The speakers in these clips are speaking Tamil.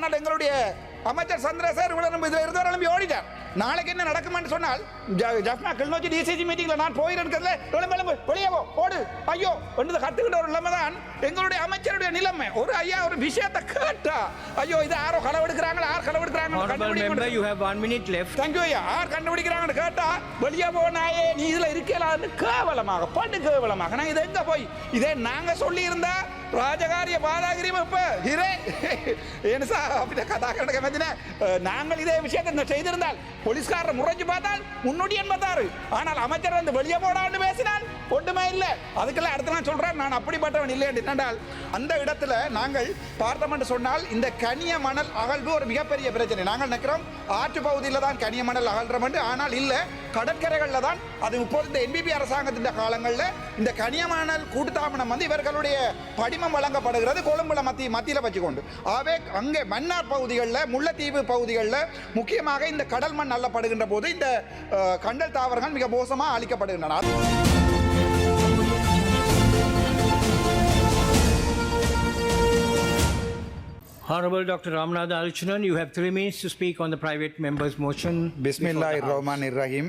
ஆனால் எங்களுடைய அமைச்சர் சந்திரசேகர் இதில் இருந்தவர்களும் ஓடிட்டார். நாளைக்கு என்ன நடக்கும்னு சொன்னால் ஜப்னா கிளிநொச்சி டிசிசி மீட்டிங்கில் நான் போயிருக்கிறதுல வெளியே ஓடு ஐயோ என்று கத்துக்கிட்ட ஒரு நிலைமை தான் எங்களுடைய அமைச்சருடைய நிலைமை. ஒரு ஐயா ஒரு விஷயத்தை கேட்டா ஐயோ இது யாரோ களவெடுக்கிறாங்க யார் களவெடுக்கிறாங்க யார் கண்டுபிடிக்கிறாங்கன்னு கேட்டா வெளியே போனாயே நீ இதுல இருக்கலான்னு கேவலமாக பண்டு கேவலமாக. நான் இது எங்க போய் இதே நாங்க சொல்லி இருந்தா ராஜகாரிய பாதாகிரி நாங்கள் இதே விஷயத்தை செய்திருந்தால் போலீஸ்காரர் முறைஞ்சு பார்த்தால் முன்னோடி என்பதாரு. ஆனால் அமைச்சர் வந்து வெளியே போடான்னு பேசினால் ஒன்றுமே இல்லை. அதுக்கெல்லாம் அடுத்த நான் சொல்றேன் நான் அப்படிப்பட்டவன் இல்லை என்றால் அந்த இடத்துல நாங்கள் பார்த்தோம் சொன்னால் இந்த கனிய மணல் அகழ்வு ஒரு மிகப்பெரிய பிரச்சனை. நாங்கள் நினைக்கிறோம் ஆற்று பகுதியில் தான் கனிய மணல் அகழ்றோம் என்று, ஆனால் இல்லை கடற்கரைகளில் தான். அது இப்போது இந்த என்பிபி அரசாங்கத்தின் காலங்களில் இந்த கனிய மணல் கூட்டுத்தாபனம் வந்து இவர்களுடைய படிமம் வழங்கப்படுகிறது கொழும்புல மத்தியில் வச்சுக்கொண்டு. ஆகவே அங்கே மன்னார் பகுதிகளில் முல்லைத்தீவு பகுதிகளில் முக்கியமாக இந்த கடல் மண் அள்ளப்படுகின்ற போது இந்த கண்டல் தாவரங்கள் மிக மோசமாக அழிக்கப்படுகின்றன. Honorable Dr. Ramanathan Aluchanan, you have 3 minutes to speak on the private member's motion. Bismillahirrahmanirrahim.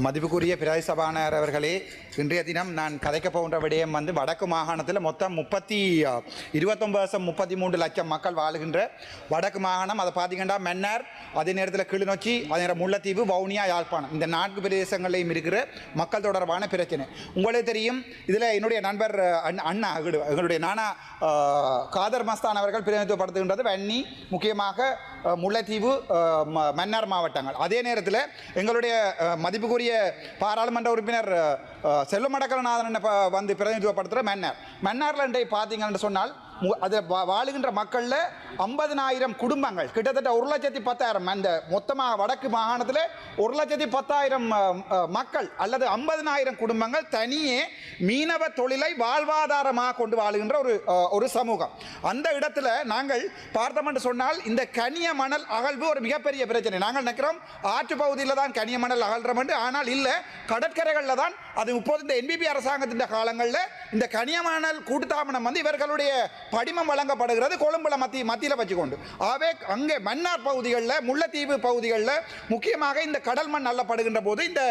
மதிப்புக்குரிய பிரதி சபாநாயகர் அவர்களே, இன்றைய தினம் நான் கதைக்க போகின்ற விடயம் வந்து வடக்கு மாகாணத்தில் மொத்தம் 29.33 லட்சம் மக்கள் வாழுகின்ற வடக்கு மாகாணம். அதை பார்த்தீங்கன்னா மன்னார், அதே நேரத்தில் கிளிநொச்சி, அதே நேரம் முல்லைத்தீவு, வவுனியா, யாழ்ப்பாணம், இந்த 4 பிரதேசங்களையும் இருக்கிற மக்கள் தொடர்பான பிரச்சனை உங்களுக்கு தெரியும். இதில் என்னுடைய நண்பர் அண்ணா எங்களுடைய நானா காதர் மஸ்தான் அவர்கள் பிரதிநிதித்துவப்படுத்துகின்றது வன்னி, முக்கியமாக முல்லைத்தீவு, மன்னார் மாவட்டங்கள். அதே நேரத்தில் எங்களுடைய மதிப்புக்குரிய பாராளுமன்ற உறுப்பினர் செல்வமடக்கலநாதன் வந்து பிரதிநிதித்துவப்படுத்துகிற மன்னாரில் இன்றைய பார்த்தீங்கன்னு சொன்னால் அது வாழுகின்ற மக்களில் 50,000 குடும்பங்கள், கிட்டத்தட்ட 1,10,000. அந்த மொத்தமாக வடக்கு மாகாணத்தில் 1,10,000 மக்கள் அல்லது 50,000 குடும்பங்கள் தனியே மீனவ தொழிலை வாழ்வாதாரமாக கொண்டு வாழுகின்ற ஒரு சமூகம். அந்த இடத்துல நாங்கள் பார்த்தோம் என்று சொன்னால் இந்த கனிய மணல் அகழ்வு ஒரு மிகப்பெரிய பிரச்சனை. நாங்கள் நினைக்கிறோம் ஆற்று பகுதியில் தான் கனிய மணல் அகழ்றோம் என்று, ஆனால் இல்லை கடற்கரைகளில் தான். அது இப்போது இந்த என்பிபி அரசாங்கத்தின் காலங்களில் இந்த கனிய மணல் கூட்டுத்தாபனம் வந்து இவர்களுடைய படிமம் வழங்கப்படுகிறது கொழும்புல மத்தியில் வச்சுக்கொண்டு. ஆகவே அங்கே மன்னார் பகுதிகளில் முல்லைத்தீவு பகுதிகளில் முக்கியமாக இந்த கடல் மண் அள்ளப்படுகின்ற போது இந்த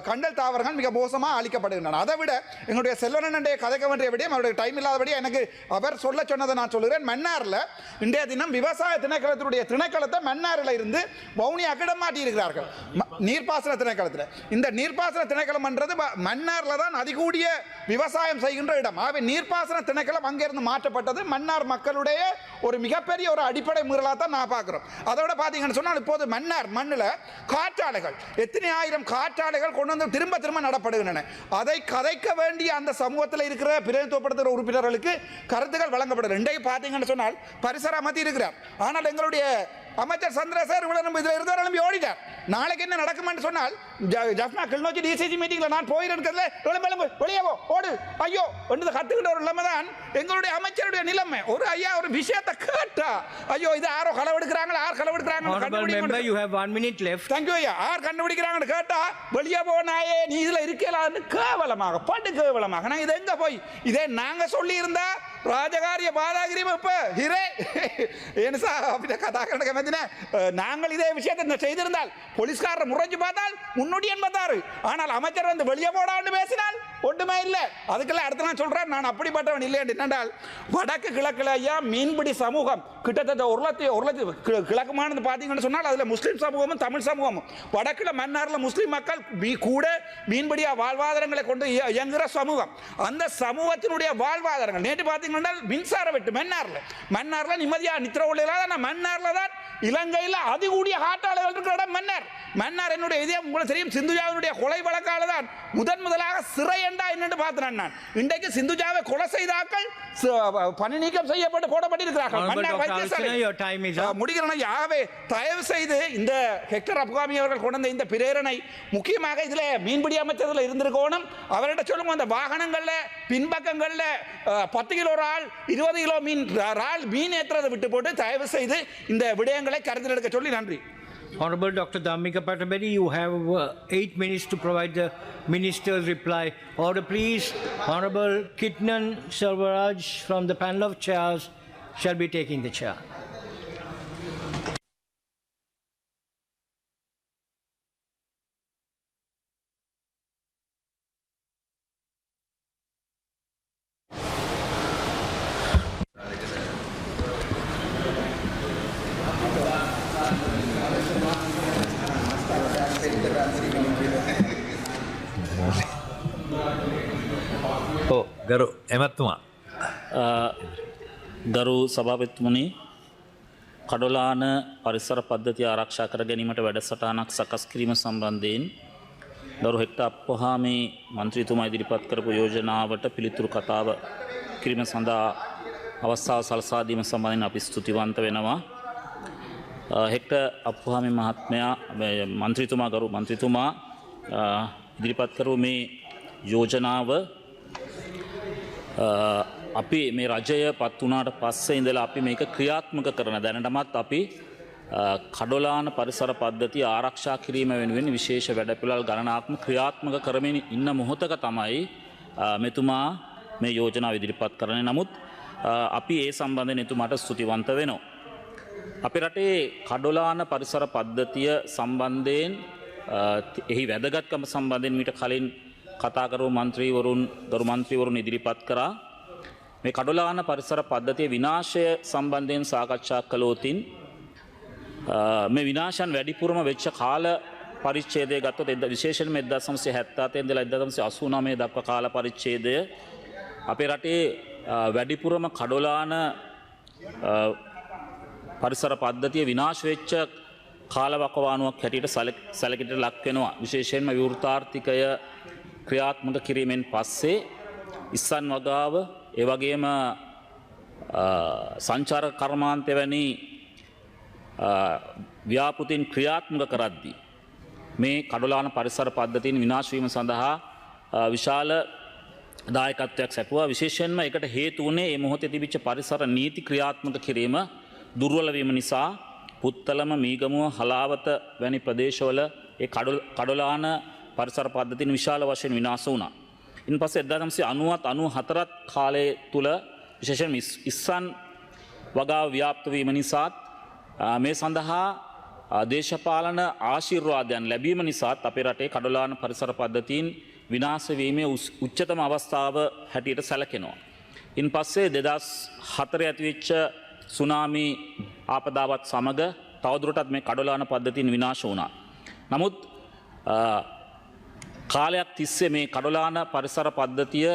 கண்டல் தாவரங்கள் மிக மோசமாக அழிக்கப்படுகின்றன. அதை விட எங்களுடைய செல்வனண்டே கதைக்க வேண்டிய விடையும் அவருடைய டைம் இல்லாதபடி எனக்கு அவர் சொன்னதை நான் சொல்கிறேன். மன்னாரில் இன்றைய தினம் விவசாய திணைக்களத்தினுடைய திணைக்களத்தை மன்னாரில் இருந்து வவுனியாக்கு இடம் மாட்டி இருக்கிறார்கள். நீர்ப்பாசன திணைக்களத்தில் இந்த நீர்ப்பாசன திணைக்களம் என்றது மன்னாரில் தான் அதிகூடிய விவசாயம் செய்கின்ற இடம். ஆகவே நீர்ப்பாசன திணைக்களம் அங்கிருந்து மாற்றப்பட்டது மன்னார் மக்களுடைய ஒரு மிகப்பெரிய ஒரு அடிப்படை மீறலாக தான் நான் பார்க்கிறோம். அதோட பார்த்தீங்கன்னு சொன்னால் இப்போது மன்னார் மண்ணில் காற்றாலைகள் எத்தனை ஆயிரம் காற்றாலைகள் கொண்டு வந்து திரும்ப நடப்படுகின்றன. அதை கதைக்க வேண்டிய அந்த சமூகத்தில் இருக்கிற பிரதிநிதித்துவப்படுத்துகிற உறுப்பினர்களுக்கு கருத்துக்கள் வழங்கப்படுது. இன்றைக்கு பார்த்தீங்கன்னு சொன்னால் பரிசர அமைதி இருக்கிறார், ஆனால் எங்களுடைய அமைச்சர் சந்திரசேகர் இதில் இருந்தவர்களும் ஓடிட்டார். நாளைக்கு என்ன நடக்கும்னு சொன்னால் ஜப்னா கிளிநொச்சி டிசிசி மீட்டிங்கில் நான் போயிருக்கிறதுல வெளியே ஓடு ஐயோ என்று கத்துக்கிட்ட ஒரு நிலைமை தான் எங்களுடைய அமைச்சருடைய நிலைமை. ஒரு ஐயா ஒரு விஷயத்தை கேட்டா ஐயோ இது யாரோ களவெடுக்கிறாங்க யார் களவெடுக்கிறாங்க யார் கண்டுபிடிக்கிறாங்கன்னு கேட்டா வெளியே போனாயே நீ இதுல இருக்கலான்னு கேவலமாக பண்டு கேவலமாக. நான் இது எங்க போய் இதே நாங்க சொல்லி இருந்தா ராஜகாரிய பாதாகிரி நாங்கள் இதே விஷயத்தை செய்திருந்தால் போலீஸ்காரர் முறைஞ்சு பார்த்தால் முன்னோடி என்பதாரு. ஆனால் அமைச்சர் வந்து வெளியே போடான்னு பேசினால் ஒன்றுமே இல்லை. அதுக்கெல்லாம் அடுத்த நான் சொல்றேன் நான் அப்படிப்பட்டவன் இல்லை என்றால் வடக்கு கிழக்குல ஐயா மீன்பிடி சமூகம் கிட்டத்தட்ட 1,00,000 கிழக்குமானது பார்த்தீங்கன்னு சொன்னால் அதில் முஸ்லீம் சமூகமும் தமிழ் சமூகமும். வடக்குல மன்னாரில் முஸ்லீம் மக்கள் கூட மீன்பிடியா வாழ்வாதாரங்களை கொண்டு இயங்குகிற சமூகம். அந்த சமூகத்தினுடைய வாழ்வாதாரங்கள் நேற்று பார்த்தீங்கன்னா மின்சார வெட்டு மன்னார்ல நிம்மதியா நித்திர உள்ளாத மன்னார்ல தான் இலங்கையில் அதிகூடிய காற்றாலைகள் இருக்கிற இடம் மன்னார். என்னுடைய இதே உங்களுக்கு தெரியும் சிந்துஜாவினுடைய கொலை வழக்கால தான் முதலாக சிறை என்றா என்னென்று பார்த்தேன் நான். இன்றைக்கு சிந்துஜாவை கொலை செய்தாக்கள் பணி நீக்கம் செய்யப்பட்டு போடப்பட்டிருக்கிறார்கள். முடிக்கிறேன். ஆகவே தயவு செய்து இந்த ஹெக்டர் அப்காமி அவர்கள் கொண்ட இந்த பிரேரணை முக்கியமாக இதுல மீன்பிடி அமைச்சர்கள் இருந்திருக்கணும். அவர்கிட்ட சொல்லுங்க அந்த வாகனங்கள்ல பின்பக்கங்கள்ல 10 கிலோ இறால் 20 கிலோ மீன் ஏற்றுறதை விட்டு போட்டு தயவு செய்து இந்த விடயங்களை கருத்தில் எடுக்க சொல்லி நன்றி. Honorable Dr. Dhammika Pattabedi, you have 8 minutes to provide the minister's reply. Order please. Honorable Kitnan Selvaraj from the panel of chairs shall be taking the chair. ගරු එමත්තුමා. ගරු සභාපතිතුමනි කඩොලාන පරිසර පද්ධතිය ආරක්ෂා කර ගැනීමට වැඩසටහනක් සකස් කිරීම සම්බන්ධයෙන් ගරු හෙක්ටර් අප්පුහාමි මන්ත්‍රීතුමා ඉදිරිපත් කරපු යෝජනාවට පිළිතුරු කතාව කිරීම සඳහා අවස්ථාව සලසා දීම සම්බන්ධයෙන් අපි ස්තුතිවන්ත වෙනවා. හෙක්ටර් අප්පුහාමි මහත්මයා ගරු මන්ත්‍රීතුමා ඉදිරිපත් කරපු මේ යෝජනාව අපි මේ රජය පත් වුණාට පස්සේ ඉඳලා අපි මේක ක්‍රියාත්මක කරන දැනටමත් අපි කඩොලාන පරිසර පද්ධතිය ආරක්ෂා කිරීම වෙනුවෙන් විශේෂ වැඩපිළිවෙළ ගණනාත්ම ක්‍රියාත්මක කරමින් ඉන්න මොහොතක තමයි මෙතුමා මේ යෝජනාව ඉදිරිපත් කරන්නේ. නමුත් අපි ඒ සම්බන්ධයෙන් එතුමාට ස්තුතිවන්ත වෙනවා. අපේ රටේ කඩොලාන පරිසර පද්ධතිය සම්බන්ධයෙන් එහි වැදගත්කම සම්බන්ධයෙන් මීට කලින් කතා කරපු ගරු මන්ත්‍රීවරුන් ඉදිරිපත් කරා. මේ කඩොලාන පරිසර පද්ධතිය විනාශය සම්බන්ධයෙන් සාකච්ඡා කළෝතින් මේ විනාශයන් වැඩිපුරම වෙච්ච කාල පරිච්ඡේදය ගත්තොත් විශේෂයෙන්ම 1977 ඉඳලා 1989 දක්වා කාල පරිච්ඡේදය අපේ රටේ වැඩිපුරම කඩොලාන පරිසර පද්ධතිය විනාශ වෙච්ච කාලවකවානුවක් හැටියට සැලකිට ලක් වෙනවා. විශේෂයෙන්ම විවෘතාර්ථිකය ක්‍රියාත්මක කිරීමෙන් පස්සේ ඉස්සන් වගාව ඒ වගේම සංචාරක කර්මාන්තය වැනි ව්‍යාපෘතීන් ක්‍රියාත්මක කරද්දී මේ කඩොලාන පරිසර පද්ධතීන් විනාශ වීම සඳහා විශාල දායකත්වයක් සැපුවා. විශේෂයෙන්ම ඒකට හේතු වුණේ මේ මොහොතේ තිබිච්ච පරිසර නීති ක්‍රියාත්මක කිරීම දුර්වල වීම නිසා පුත්තලම මීගමුව හලාවත වැනි ප්‍රදේශවල ඒ කඩොලාන පරිසර පද්ධතීන් විශාල වශයෙන් විනාශ වුණා. ඉන් පස්සේ 1990-94 කාලය තුල විශේෂයෙන් ඉස්සන් වගාව ව්‍යාප්ත වීම නිසාත් මේ සඳහා දේශපාලන ආශිර්වාදයන් ලැබීම නිසාත් අපේ රටේ කඩොලාන පරිසර පද්ධතීන් විනාශ වීමේ උච්චතම අවස්ථාව හැටියට සැලකෙනවා. ඉන් පස්සේ 2004 ඇතිවෙච්ච සුනාමි ආපදාවත් සමග තවදුරටත් මේ කඩොලාන පද්ධතීන් විනාශ වුණා. නමුත් කාලයක් තිස්සේ මේ කඩොලාන පරිසර පද්ධතිය